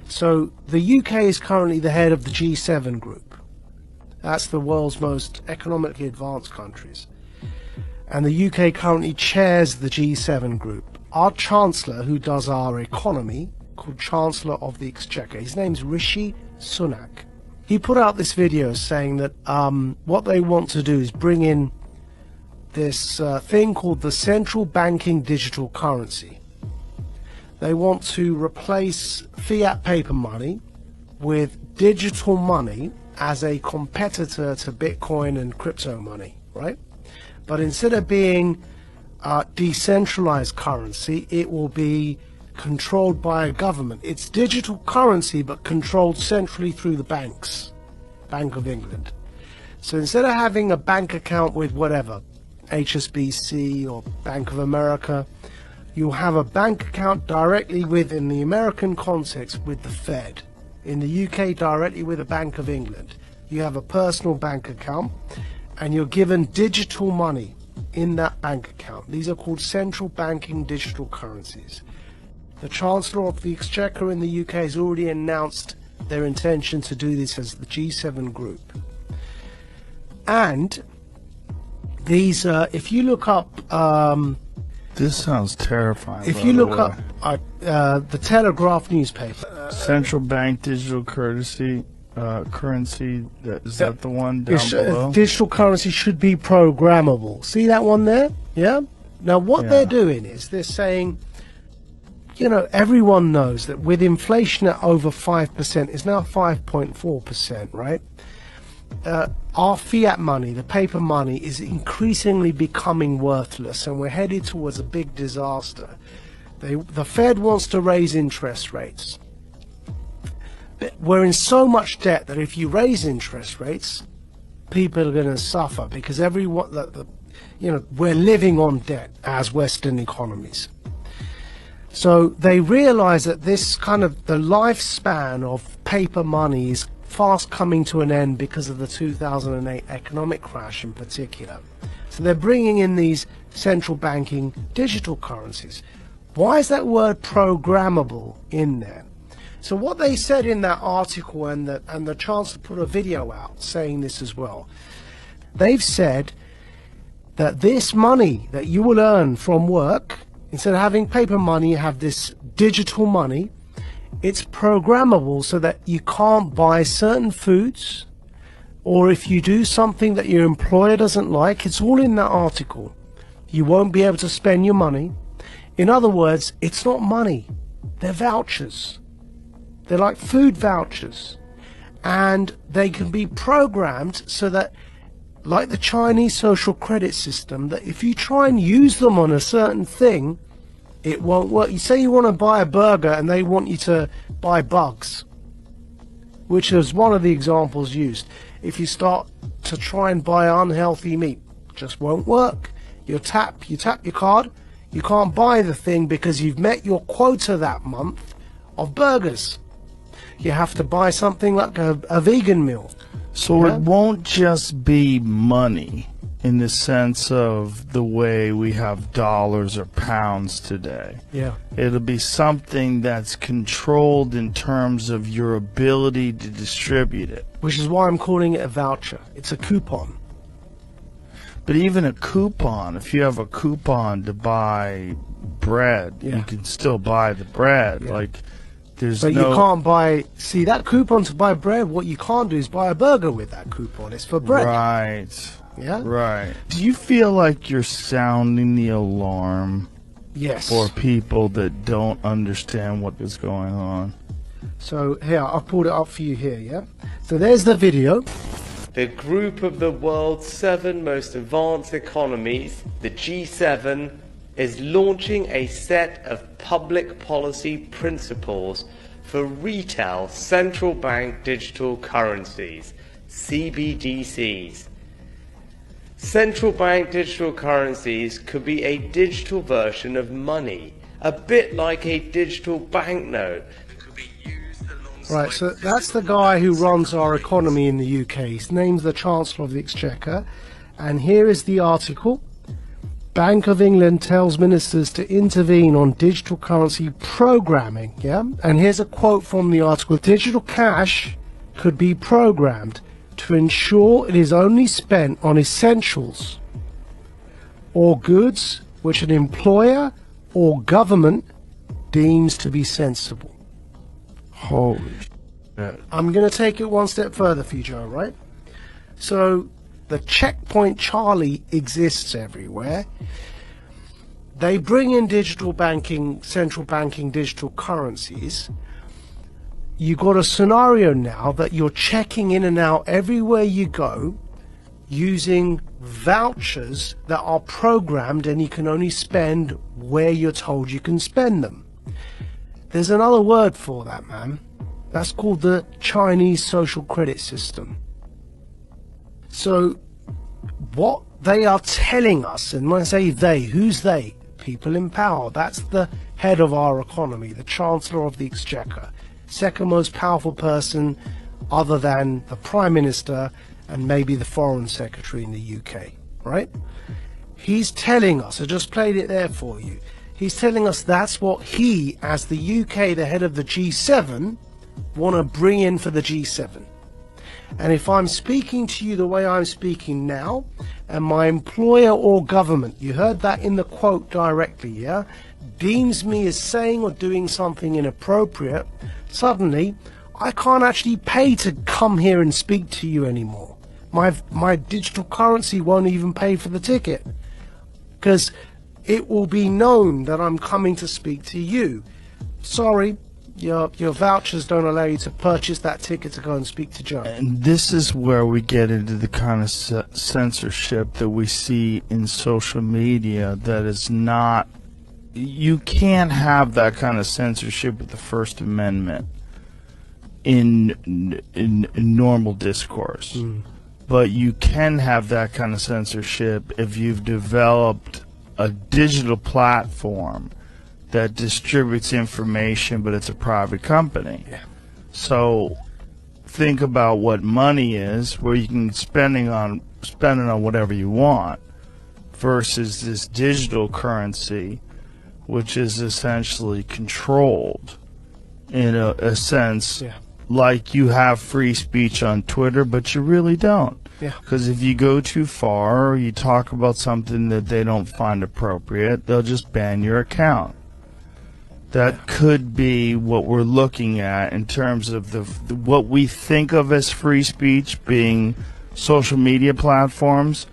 So the UK is currently the head of the G7 group. That's the world's most economically advanced countries. And the UK currently chairs the G7 group. Our Chancellor, who does our economy, called Chancellor of the Exchequer, his name's Rishi Sunak. He put out this video saying that what they want to do is bring in this thing called the central banking digital currency. They want to replace fiat paper money with digital money as a competitor to Bitcoin and crypto money, right? But instead of being decentralized currency, it will be controlled by a government. It's digital currency but controlled centrally through the banks, Bank of England. So instead of having a bank account with whatever, HSBC or Bank of America, you'll have a bank account directly with, in the American context, with the Fed. In the UK, directly with the Bank of England. You have a personal bank account and you're given digital money in that bank account. These are called central banking digital currencies. The Chancellor of the Exchequer in the UK has already announced their intention to do this as the G7 group. And these, if you look up... this sounds terrifying. If you look up the Telegraph newspaper... Central bank digital currency, is that the one down below? Digital currency should be programmable. See that one there? Yeah? Now what they're doing is they're saying... You know, everyone knows that with inflation at over 5%, it's now 5.4%, right? Our fiat money, the paper money, is increasingly becoming worthless, and we're headed towards a big disaster. The Fed wants to raise interest rates. We're in so much debt that if you raise interest rates, people are going to suffer because everyone, you know, we're living on debt as Western economies. So they realize that this kind of the lifespan of paper money is fast coming to an end because of the 2008 economic crash in particular. So they're bringing in these central banking digital currencies. Why is that word programmable in there? So what they said in that article, and the Chancellor put a video out saying this as well, they've said that this money that you will earn from work, instead of having paper money, you have this digital money. It's programmable so that you can't buy certain foods, or if you do something that your employer doesn't like, it's all in that article. You won't be able to spend your money. In other words, it's not money. They're vouchers. They're like food vouchers. And they can be programmed so that, like the Chinese social credit system, that if you try and use them on a certain thing, it won't work. You say you want to buy a burger and they want you to buy bugs, which is one of the examples used. If you start to try and buy unhealthy meat, it just won't work. You tap your card, you can't buy the thing because you've met your quota that month of burgers. You have to buy something like a vegan meal. So it won't just be money in the sense of the way we have dollars or pounds today. Yeah. It'll be something that's controlled in terms of your ability to distribute it. Which is why I'm calling it a voucher. It's a coupon. But even a coupon, if you have a coupon to buy bread, you can still buy the bread. Like, but you can't buy, see, that coupon to buy bread, what you can't do is buy a burger with that coupon. It's for bread. Right. Yeah? Right. Do you feel like you're sounding the alarm? Yes. For people that don't understand what is going on? So, here, I'll pulled it up for you here, yeah? So there's the video. The group of the world's 7 most advanced economies, the G7, is launching a set of public policy principles for retail central bank digital currencies, CBDCs. Central bank digital currencies could be a digital version of money, a bit like a digital banknote. Right, so that's the guy who runs our economy in the UK. His name's the Chancellor of the Exchequer, and here is the article. Bank of England tells ministers to intervene on digital currency programming, yeah? And here's a quote from the article. Digital cash could be programmed to ensure it is only spent on essentials or goods which an employer or government deems to be sensible. Holy shit. I'm going to take it one step further for you, Joe, right? So the checkpoint Charlie exists everywhere. They bring in digital banking, central banking digital currencies. You got a scenario now that you're checking in and out everywhere you go using vouchers that are programmed, and you can only spend where you're told you can spend them. There's another word for that, man. That's called the Chinese social credit system. So what they are telling us, and when I say they, who's they? People in power. That's the head of our economy, the Chancellor of the Exchequer, second most powerful person other than the Prime Minister and maybe the Foreign Secretary in the UK, right? He's telling us, I just played it there for you, he's telling us that's what he, as the UK, the head of the G7, want to bring in for the G7. And if I'm speaking to you the way I'm speaking now, and my employer or government, you heard that in the quote directly, yeah, deems me as saying or doing something inappropriate, suddenly I can't actually pay to come here and speak to you anymore. My digital currency won't even pay for the ticket, because it will be known that I'm coming to speak to you. Sorry, your vouchers don't allow you to purchase that ticket to go and speak to Joe. And this is where we get into the kind of censorship that we see in social media that is not... You can't have that kind of censorship with the First Amendment in normal discourse. But you can have that kind of censorship if you've developed a digital platform that distributes information, but it's a private company. Yeah. So think about what money is, where you can spend it on whatever you want, versus this digital currency, which is essentially controlled in a sense. Yeah. Like you have free speech on Twitter, but you really don't. Yeah. Because if you go too far, or you talk about something that they don't find appropriate, they'll just ban your account. That could be what we're looking at in terms of what we think of as free speech being social media platforms,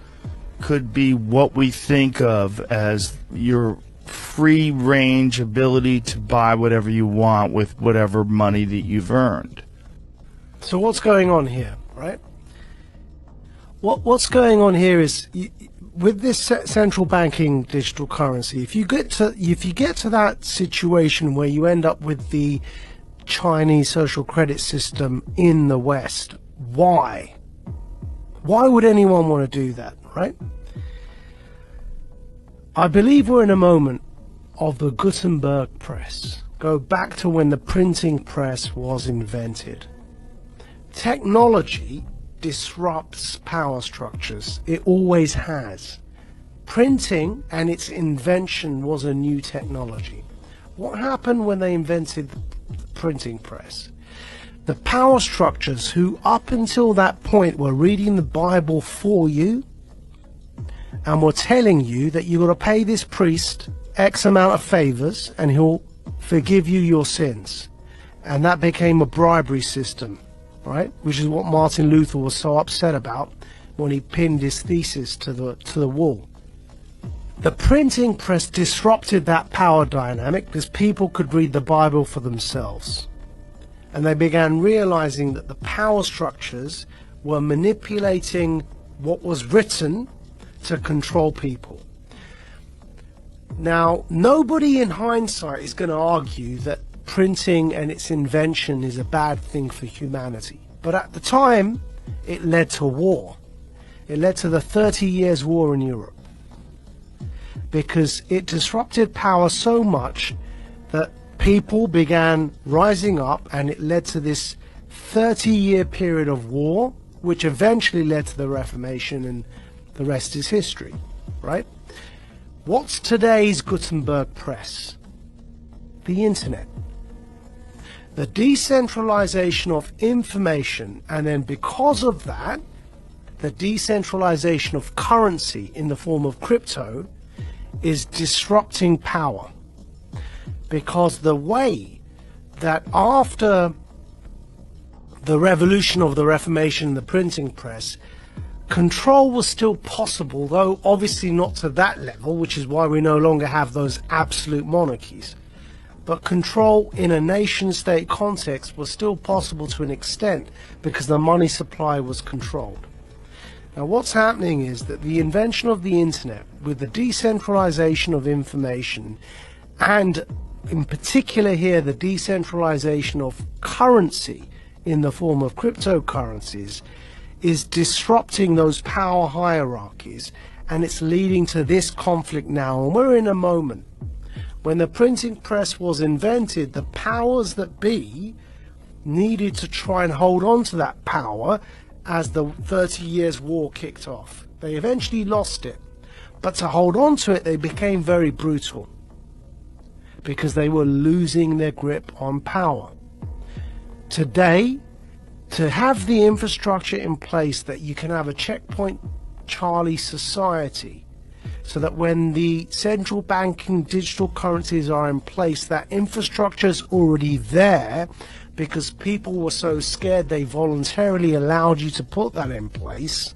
could be what we think of as your free range ability to buy whatever you want with whatever money that you've earned. So what's going on here, right? What's going on here is, with this central banking digital currency, if you get to that situation where you end up with the Chinese social credit system in the West, why would anyone want to do that, right? I believe we're in a moment of the Gutenberg press. Go back to when the printing press was invented. Technology disrupts power structures. It always has. Printing and its invention was a new technology. What happened when they invented the printing press? The power structures, who up until that point were reading the Bible for you and were telling you that you got to pay this priest X amount of favors and he'll forgive you your sins, and that became a bribery system, right? Which is what Martin Luther was so upset about when he pinned his thesis to the wall. The printing press disrupted that power dynamic because people could read the Bible for themselves, and they began realizing that the power structures were manipulating what was written to control people. Now, nobody in hindsight is going to argue that printing and its invention is a bad thing for humanity. But at the time, it led to war. It led to the 30 Years' War in Europe, because it disrupted power so much that people began rising up, and it led to this 30-year period of war, which eventually led to the Reformation, and the rest is history, right? What's today's Gutenberg press? The internet. The decentralization of information, and then because of that, the decentralization of currency in the form of crypto is disrupting power. Because the way that after the revolution of the Reformation, the printing press, control was still possible, though obviously not to that level, which is why we no longer have those absolute monarchies. But control in a nation-state context was still possible to an extent because the money supply was controlled. Now what's happening is that the invention of the internet, with the decentralization of information, and in particular here the decentralization of currency in the form of cryptocurrencies, is disrupting those power hierarchies, and it's leading to this conflict now. And we're in a moment when the printing press was invented, the powers that be needed to try and hold on to that power as the 30 Years' War kicked off. They eventually lost it, but to hold on to it they became very brutal because they were losing their grip on power. Today, to have the infrastructure in place that you can have a checkpoint Charlie society, so that when the central banking digital currencies are in place, that infrastructure is already there because people were so scared they voluntarily allowed you to put that in place,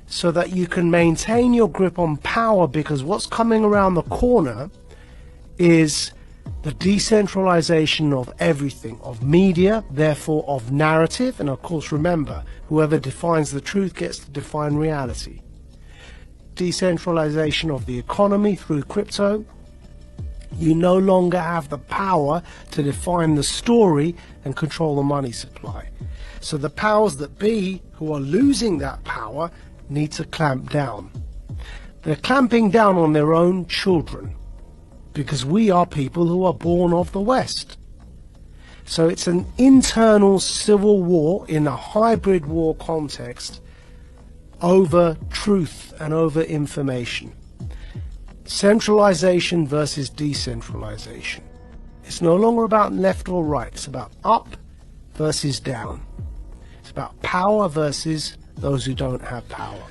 so that you can maintain your grip on power, because what's coming around the corner is the decentralization of everything, of media, therefore of narrative, and of course remember, whoever defines the truth gets to define reality. Decentralization of the economy through crypto. You no longer have the power to define the story and control the money supply. So the powers that be, who are losing that power, need to clamp down. They're clamping down on their own children, because we are people who are born of the West. So it's an internal civil war in a hybrid war context over truth and over information. Centralization versus decentralization. It's no longer about left or right. It's about up versus down. It's about power versus those who don't have power.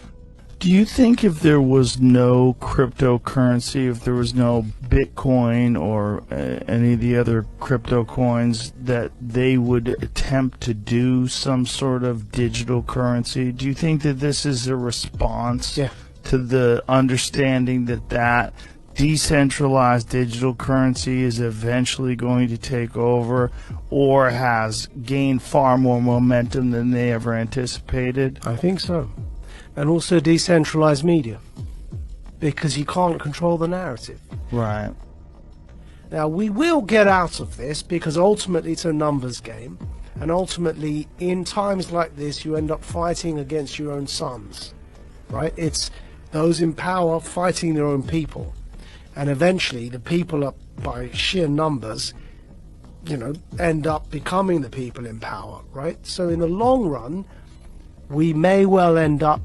Do you think if there was no cryptocurrency, if there was no Bitcoin or any of the other crypto coins, that they would attempt to do some sort of digital currency? Do you think that this is a response to the understanding that that decentralized digital currency is eventually going to take over, or has gained far more momentum than they ever anticipated? I think so. And also decentralized media, because you can't control the narrative. Right. Now we will get out of this, because ultimately it's a numbers game, and ultimately in times like this you end up fighting against your own sons, right? It's those in power fighting their own people, and eventually the people up by sheer numbers, you know, end up becoming the people in power, right? So in the long run we may well end up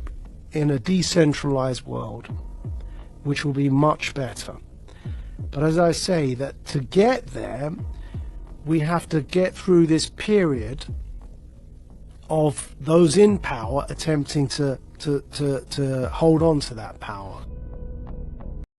in a decentralized world, which will be much better. But as I say, that to get there, we have to get through this period of those in power attempting to hold on to that power.